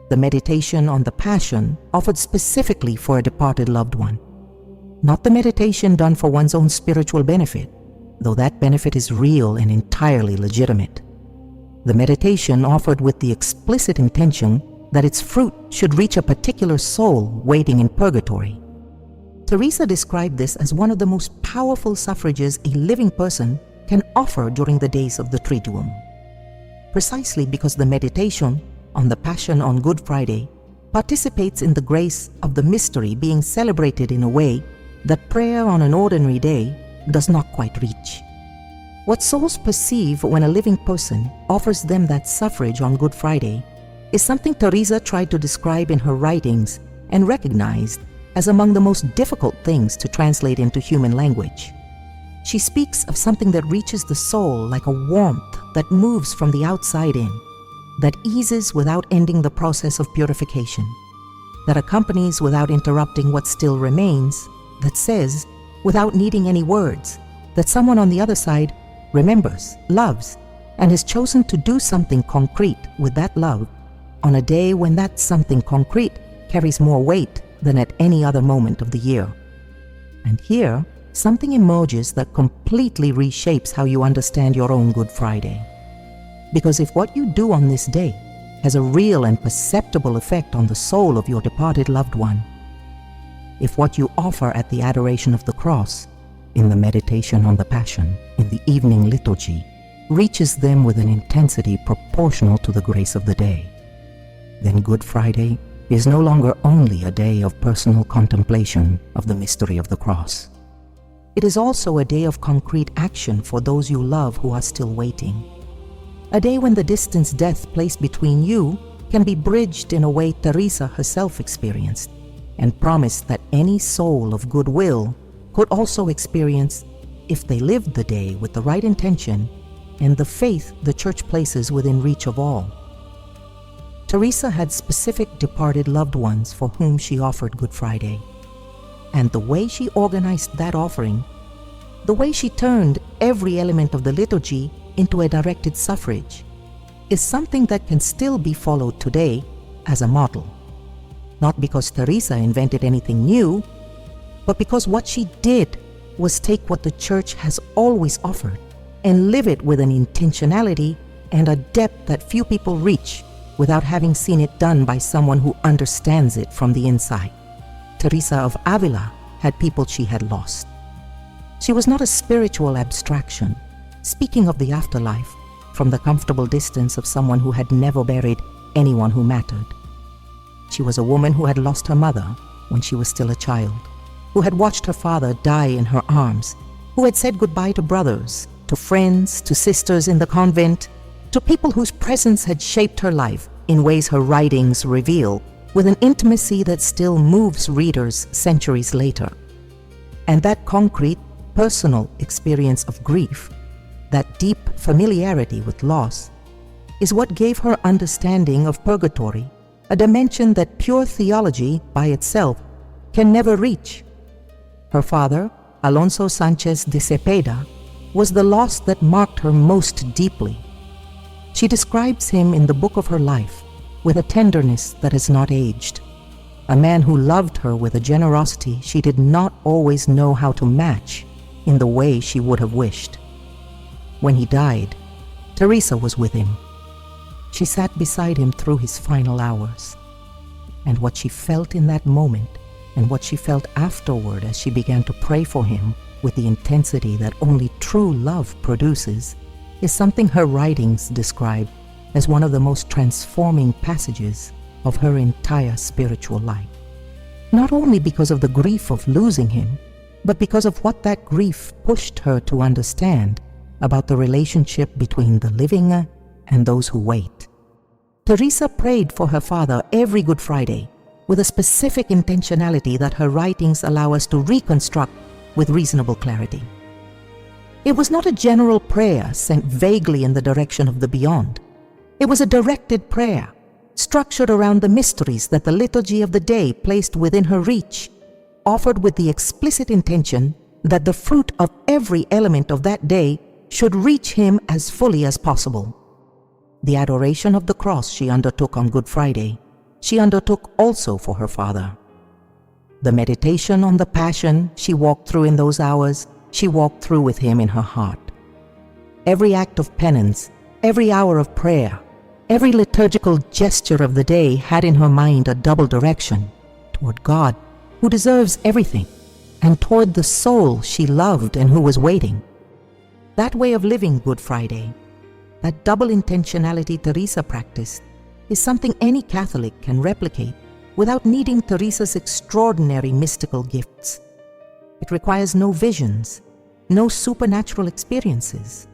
[SPEAKER 1] the meditation on the Passion offered specifically for a departed loved one. Not the meditation done for one's own spiritual benefit, though that benefit is real and entirely legitimate. The meditation offered with the explicit intention that its fruit should reach a particular soul waiting in purgatory. Teresa described this as one of the most powerful suffrages a living person can offer during the days of the Triduum. Precisely because the meditation on the Passion on Good Friday participates in the grace of the mystery being celebrated in a way that prayer on an ordinary day does not quite reach. What souls perceive when a living person offers them that suffrage on Good Friday is something Teresa tried to describe in her writings and recognized as among the most difficult things to translate into human language. She speaks of something that reaches the soul like a warmth that moves from the outside in, that eases without ending the process of purification, that accompanies without interrupting what still remains, that says, without needing any words, that someone on the other side remembers, loves, and has chosen to do something concrete with that love on a day when that something concrete carries more weight than at any other moment of the year. And here, something emerges that completely reshapes how you understand your own Good Friday. Because if what you do on this day has a real and perceptible effect on the soul of your departed loved one, if what you offer at the adoration of the cross, in the meditation on the Passion, in the evening liturgy, reaches them with an intensity proportional to the grace of the day, then Good Friday is no longer only a day of personal contemplation of the mystery of the cross. It is also a day of concrete action for those you love who are still waiting. A day when the distance death placed between you can be bridged in a way Teresa herself experienced, and promised that any soul of goodwill could also experience if they lived the day with the right intention and the faith the Church places within reach of all. Teresa had specific departed loved ones for whom she offered Good Friday. And the way she organized that offering, the way she turned every element of the liturgy into a directed suffrage, is something that can still be followed today as a model. Not because Teresa invented anything new, but because what she did was take what the Church has always offered and live it with an intentionality and a depth that few people reach without having seen it done by someone who understands it from the inside. Teresa of Avila had people she had lost. She was not a spiritual abstraction, speaking of the afterlife from the comfortable distance of someone who had never buried anyone who mattered. She was a woman who had lost her mother when she was still a child, who had watched her father die in her arms, who had said goodbye to brothers, to friends, to sisters in the convent, to people whose presence had shaped her life in ways her writings reveal, with an intimacy that still moves readers centuries later. And that concrete, personal experience of grief, that deep familiarity with loss, is what gave her understanding of purgatory a dimension that pure theology by itself can never reach. Her father, Alonso Sanchez de Cepeda, was the loss that marked her most deeply. She describes him in the book of her life with a tenderness that has not aged, a man who loved her with a generosity she did not always know how to match in the way she would have wished. When he died, Teresa was with him. She sat beside him through his final hours. And what she felt in that moment, and what she felt afterward as she began to pray for him with the intensity that only true love produces, is something her writings describe as one of the most transforming passages of her entire spiritual life. Not only because of the grief of losing him, but because of what that grief pushed her to understand about the relationship between the living and those who wait. Teresa prayed for her father every Good Friday with a specific intentionality that her writings allow us to reconstruct with reasonable clarity. It was not a general prayer sent vaguely in the direction of the beyond. It was a directed prayer, structured around the mysteries that the liturgy of the day placed within her reach, offered with the explicit intention that the fruit of every element of that day should reach him as fully as possible. The adoration of the cross she undertook on Good Friday, she undertook also for her father. The meditation on the Passion she walked through in those hours, she walked through with him in her heart. Every act of penance, every hour of prayer, every liturgical gesture of the day had in her mind a double direction toward God, who deserves everything, and toward the soul she loved and who was waiting. That way of living Good Friday, that double intentionality Teresa practiced, is something any Catholic can replicate without needing Teresa's extraordinary mystical gifts. It requires no visions, no supernatural experiences.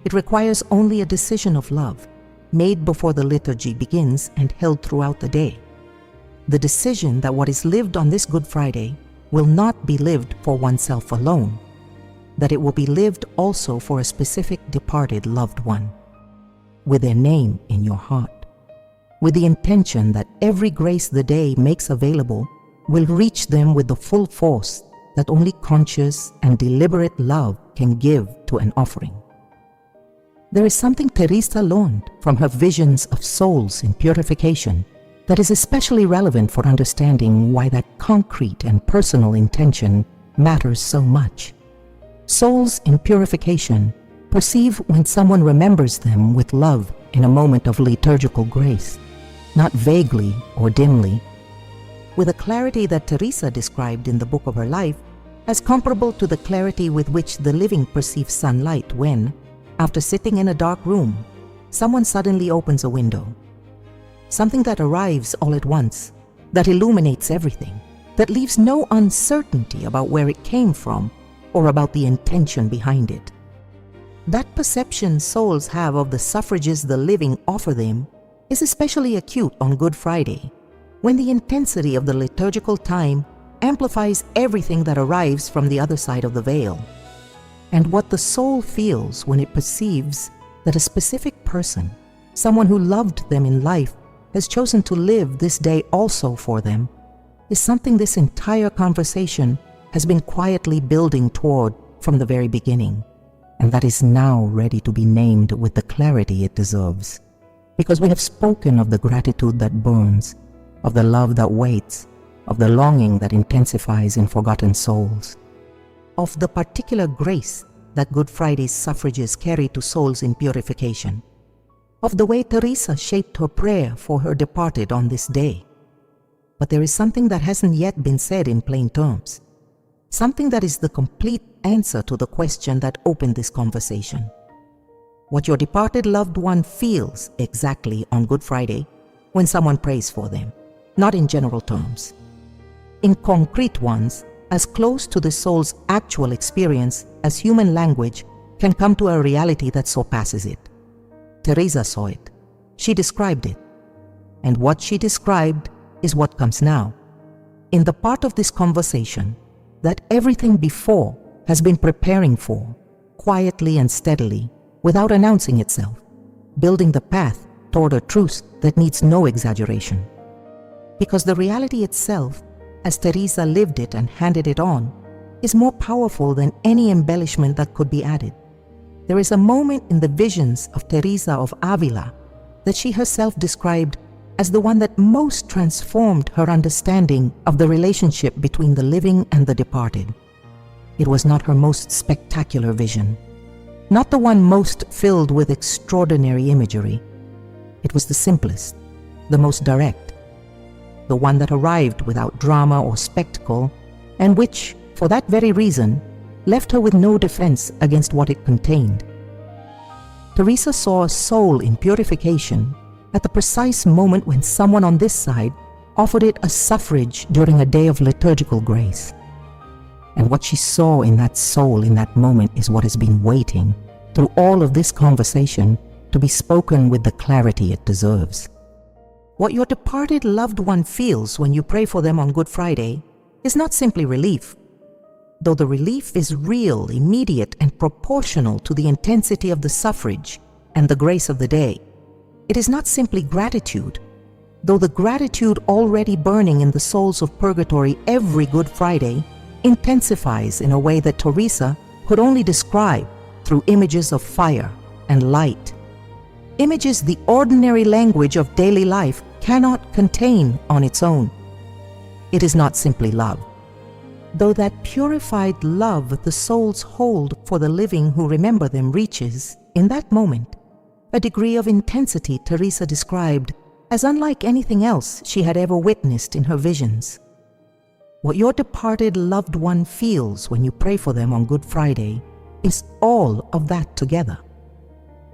[SPEAKER 1] It requires only a decision of love, made before the liturgy begins and held throughout the day. The decision that what is lived on this Good Friday will not be lived for oneself alone, that it will be lived also for a specific departed loved one, with their name in your heart, with the intention that every grace the day makes available will reach them with the full force that only conscious and deliberate love can give to an offering. There is something Teresa learned from her visions of souls in purification that is especially relevant for understanding why that concrete and personal intention matters so much. Souls in purification perceive when someone remembers them with love in a moment of liturgical grace, not vaguely or dimly, with a clarity that Teresa described in the book of her life as comparable to the clarity with which the living perceive sunlight when, after sitting in a dark room, someone suddenly opens a window. Something that arrives all at once, that illuminates everything, that leaves no uncertainty about where it came from or about the intention behind it. That perception souls have of the suffrages the living offer them is especially acute on Good Friday, when the intensity of the liturgical time amplifies everything that arrives from the other side of the veil. And what the soul feels when it perceives that a specific person, someone who loved them in life, has chosen to live this day also for them, is something this entire conversation has been quietly building toward from the very beginning, and that is now ready to be named with the clarity it deserves. Because we have spoken of the gratitude that burns, of the love that waits, of the longing that intensifies in forgotten souls, of the particular grace that Good Friday's suffrages carry to souls in purification, of the way Teresa shaped her prayer for her departed on this day. But there is something that hasn't yet been said in plain terms, something that is the complete answer to the question that opened this conversation. What your departed loved one feels exactly on Good Friday when someone prays for them, not in general terms, in concrete ones, as close to the soul's actual experience as human language can come to a reality that surpasses it. Teresa saw it. She described it. And what she described is what comes now, in the part of this conversation that everything before has been preparing for, quietly and steadily, without announcing itself, building the path toward a truth that needs no exaggeration. Because the reality itself, as Teresa lived it and handed it on, is more powerful than any embellishment that could be added. There is a moment in the visions of Teresa of Avila that she herself described as the one that most transformed her understanding of the relationship between the living and the departed. It was not her most spectacular vision, not the one most filled with extraordinary imagery. It was the simplest, the most direct, the one that arrived without drama or spectacle, and which, for that very reason, left her with no defense against what it contained. Teresa saw a soul in purification at the precise moment when someone on this side offered it a suffrage during a day of liturgical grace. And what she saw in that soul in that moment is what has been waiting through all of this conversation to be spoken with the clarity it deserves. What your departed loved one feels when you pray for them on Good Friday is not simply relief, though the relief is real, immediate, and proportional to the intensity of the suffrage and the grace of the day. It is not simply gratitude, though the gratitude already burning in the souls of purgatory every Good Friday intensifies in a way that Teresa could only describe through images of fire and light, images the ordinary language of daily life cannot contain on its own. It is not simply love, though that purified love the souls hold for the living who remember them reaches, in that moment, a degree of intensity Teresa described as unlike anything else she had ever witnessed in her visions. What your departed loved one feels when you pray for them on Good Friday is all of that together,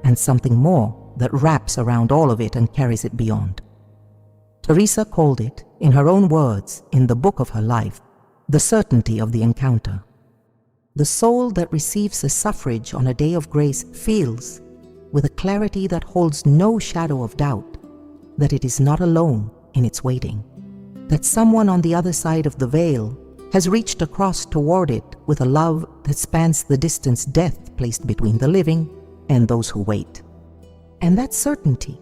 [SPEAKER 1] and something more that wraps around all of it and carries it beyond. Teresa called it, in her own words, in the book of her life, the certainty of the encounter. The soul that receives a suffrage on a day of grace feels, with a clarity that holds no shadow of doubt, that it is not alone in its waiting, that someone on the other side of the veil has reached across toward it with a love that spans the distance death placed between the living and those who wait. And that certainty,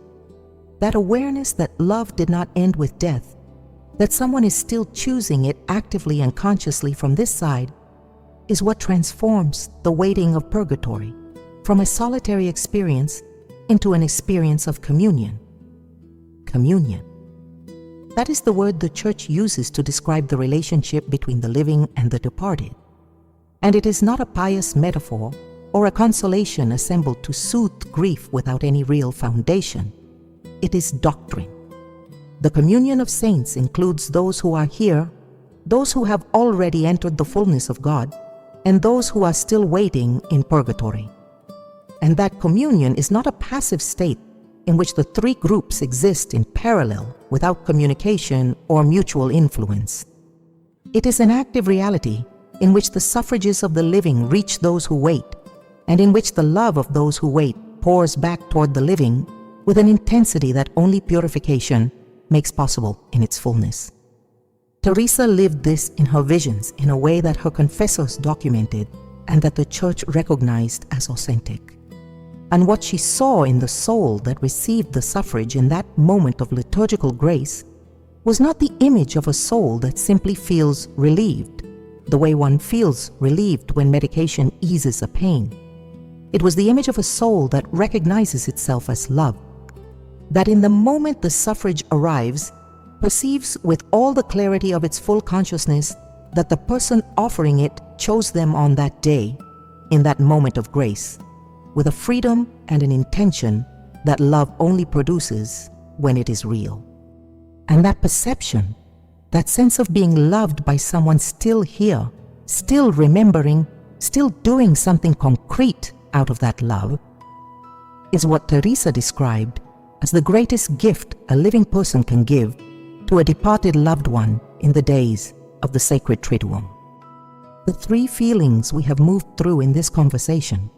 [SPEAKER 1] that awareness that love did not end with death, that someone is still choosing it actively and consciously from this side, is what transforms the waiting of purgatory from a solitary experience into an experience of communion. Communion. That is the word the Church uses to describe the relationship between the living and the departed. And it is not a pious metaphor or a consolation assembled to soothe grief without any real foundation. It is doctrine. The communion of saints includes those who are here, those who have already entered the fullness of God, and those who are still waiting in purgatory. And that communion is not a passive state in which the three groups exist in parallel without communication or mutual influence. It is an active reality in which the suffrages of the living reach those who wait, and in which the love of those who wait pours back toward the living with an intensity that only purification makes possible in its fullness. Teresa lived this in her visions in a way that her confessors documented and that the Church recognized as authentic. And what she saw in the soul that received the suffrage in that moment of liturgical grace was not the image of a soul that simply feels relieved, the way one feels relieved when medication eases a pain. It was the image of a soul that recognizes itself as love, that in the moment the suffrage arrives, perceives with all the clarity of its full consciousness that the person offering it chose them on that day, in that moment of grace, with a freedom and an intention that love only produces when it is real. And that perception, that sense of being loved by someone still here, still remembering, still doing something concrete out of that love, is what Teresa described as the greatest gift a living person can give to a departed loved one in the days of the sacred Triduum. The three feelings we have moved through in this conversation,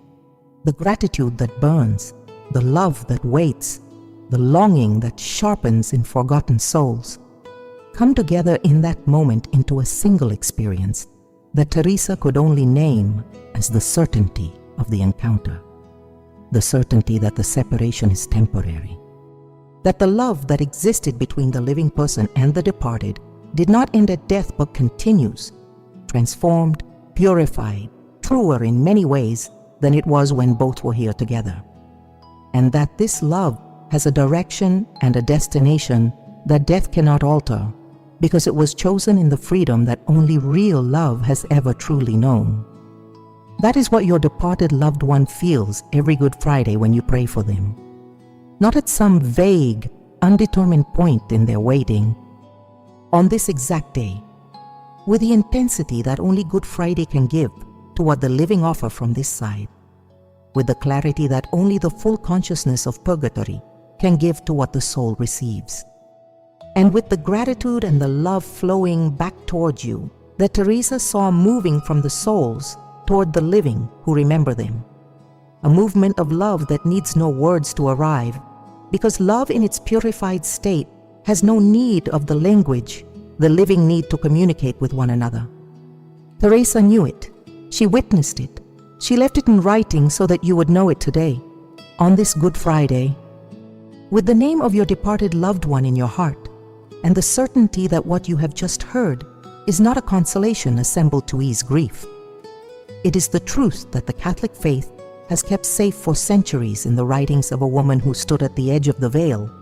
[SPEAKER 1] the gratitude that burns, the love that waits, the longing that sharpens in forgotten souls, come together in that moment into a single experience that Teresa could only name as the certainty of the encounter, the certainty that the separation is temporary, that the love that existed between the living person and the departed did not end at death but continues, transformed, purified, truer in many ways than it was when both were here together, and that this love has a direction and a destination that death cannot alter because it was chosen in the freedom that only real love has ever truly known. That is what your departed loved one feels every Good Friday when you pray for them. Not at some vague, undetermined point in their waiting, on this exact day, with the intensity that only Good Friday can give to what the living offer from this side, with the clarity that only the full consciousness of purgatory can give to what the soul receives, and with the gratitude and the love flowing back towards you that Teresa saw moving from the souls toward the living who remember them, a movement of love that needs no words to arrive, because love in its purified state has no need of the language the living need to communicate with one another. Teresa knew it. She witnessed it. She left it in writing so that you would know it today, on this Good Friday, with the name of your departed loved one in your heart, and the certainty that what you have just heard is not a consolation assembled to ease grief. It is the truth that the Catholic faith has kept safe for centuries in the writings of a woman who stood at the edge of the veil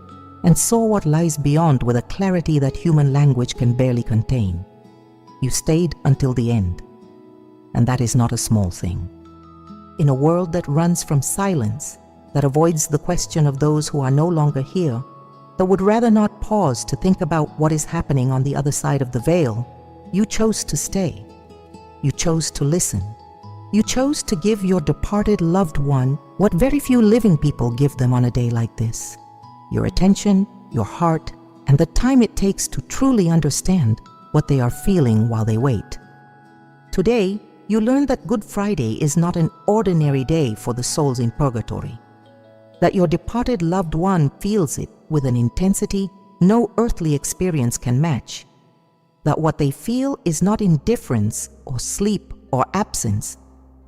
[SPEAKER 1] and saw what lies beyond with a clarity that human language can barely contain. You stayed until the end, and that is not a small thing. In a world that runs from silence, that avoids the question of those who are no longer here, that would rather not pause to think about what is happening on the other side of the veil, you chose to stay. You chose to listen. You chose to give your departed loved one what very few living people give them on a day like this: your attention, your heart, and the time it takes to truly understand what they are feeling while they wait. Today, you learn that Good Friday is not an ordinary day for the souls in purgatory, that your departed loved one feels it with an intensity no earthly experience can match, that what they feel is not indifference or sleep or absence,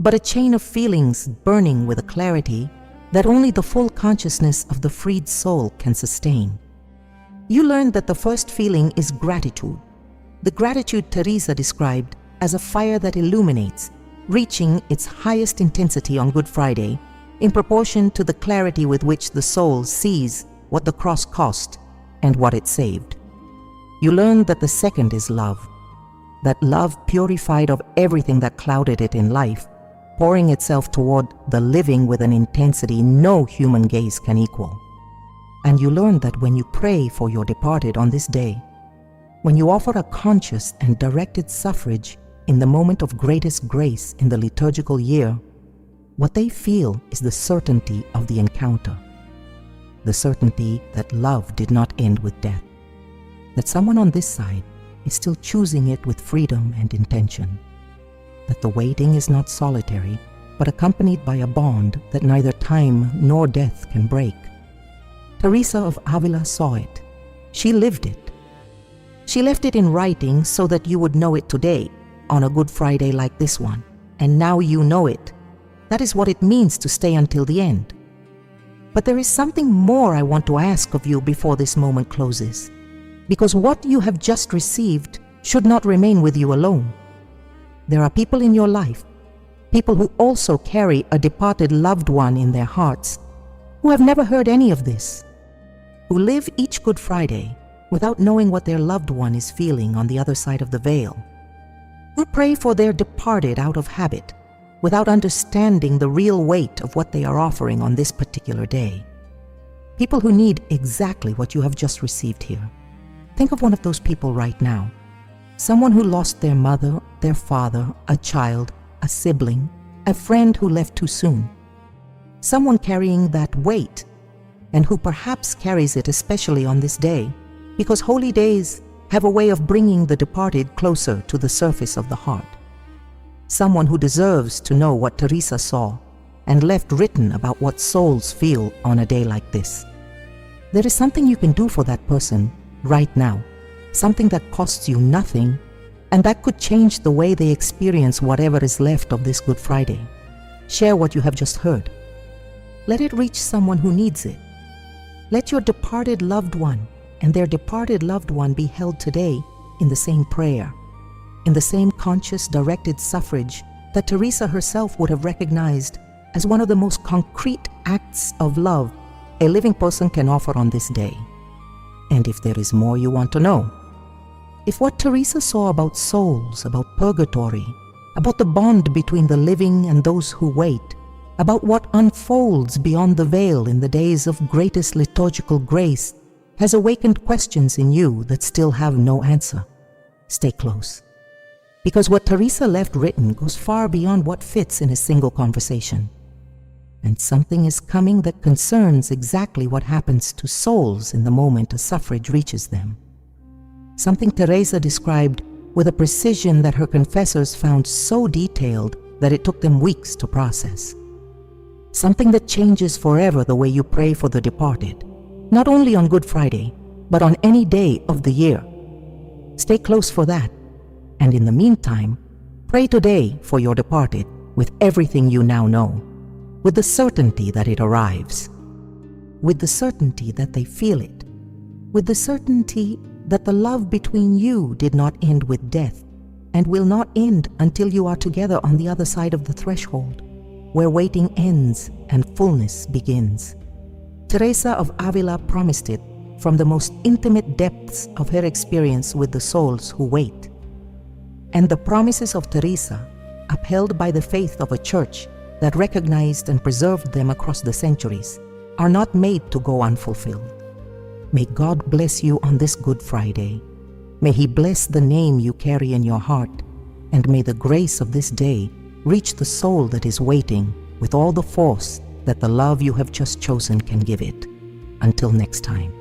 [SPEAKER 1] but a chain of feelings burning with a clarity that only the full consciousness of the freed soul can sustain. You learned that the first feeling is gratitude. The gratitude Teresa described as a fire that illuminates, reaching its highest intensity on Good Friday in proportion to the clarity with which the soul sees what the cross cost and what it saved. You learned that the second is love, that love purified of everything that clouded it in life, pouring itself toward the living with an intensity no human gaze can equal. And you learned that when you pray for your departed on this day, when you offer a conscious and directed suffrage in the moment of greatest grace in the liturgical year, what they feel is the certainty of the encounter, the certainty that love did not end with death, that someone on this side is still choosing it with freedom and intention, that the waiting is not solitary, but accompanied by a bond that neither time nor death can break. Teresa of Avila saw it. She lived it. She left it in writing so that you would know it today, on a Good Friday like this one, and now you know it. That is what it means to stay until the end. But there is something more I want to ask of you before this moment closes, because what you have just received should not remain with you alone. There are people in your life, people who also carry a departed loved one in their hearts, who have never heard any of this, who live each Good Friday without knowing what their loved one is feeling on the other side of the veil, who pray for their departed out of habit, without understanding the real weight of what they are offering on this particular day. People who need exactly what you have just received here. Think of one of those people right now. Someone who lost their mother, their father, a child, a sibling, a friend who left too soon. Someone carrying that weight, and who perhaps carries it especially on this day, because holy days have a way of bringing the departed closer to the surface of the heart. Someone who deserves to know what Teresa saw and left written about what souls feel on a day like this. There is something you can do for that person right now, something that costs you nothing, and that could change the way they experience whatever is left of this Good Friday. Share what you have just heard. Let it reach someone who needs it. Let your departed loved one and their departed loved one be held today in the same prayer, in the same conscious, directed suffrage that Teresa herself would have recognized as one of the most concrete acts of love a living person can offer on this day. And if there is more you want to know, if what Teresa saw about souls, about purgatory, about the bond between the living and those who wait, about what unfolds beyond the veil in the days of greatest liturgical grace, has awakened questions in you that still have no answer, stay close. Because what Teresa left written goes far beyond what fits in a single conversation. And something is coming that concerns exactly what happens to souls in the moment a suffrage reaches them. Something Teresa described with a precision that her confessors found so detailed that it took them weeks to process. Something that changes forever the way you pray for the departed, not only on Good Friday, but on any day of the year. Stay close for that. And in the meantime, pray today for your departed with everything you now know, with the certainty that it arrives, with the certainty that they feel it, with the certainty that the love between you did not end with death and will not end until you are together on the other side of the threshold, where waiting ends and fullness begins. Teresa of Avila promised it from the most intimate depths of her experience with the souls who wait. And the promises of Teresa, upheld by the faith of a church that recognized and preserved them across the centuries, are not made to go unfulfilled. May God bless you on this Good Friday. May He bless the name you carry in your heart, and may the grace of this day reach the soul that is waiting with all the force that the love you have just chosen can give it. Until next time.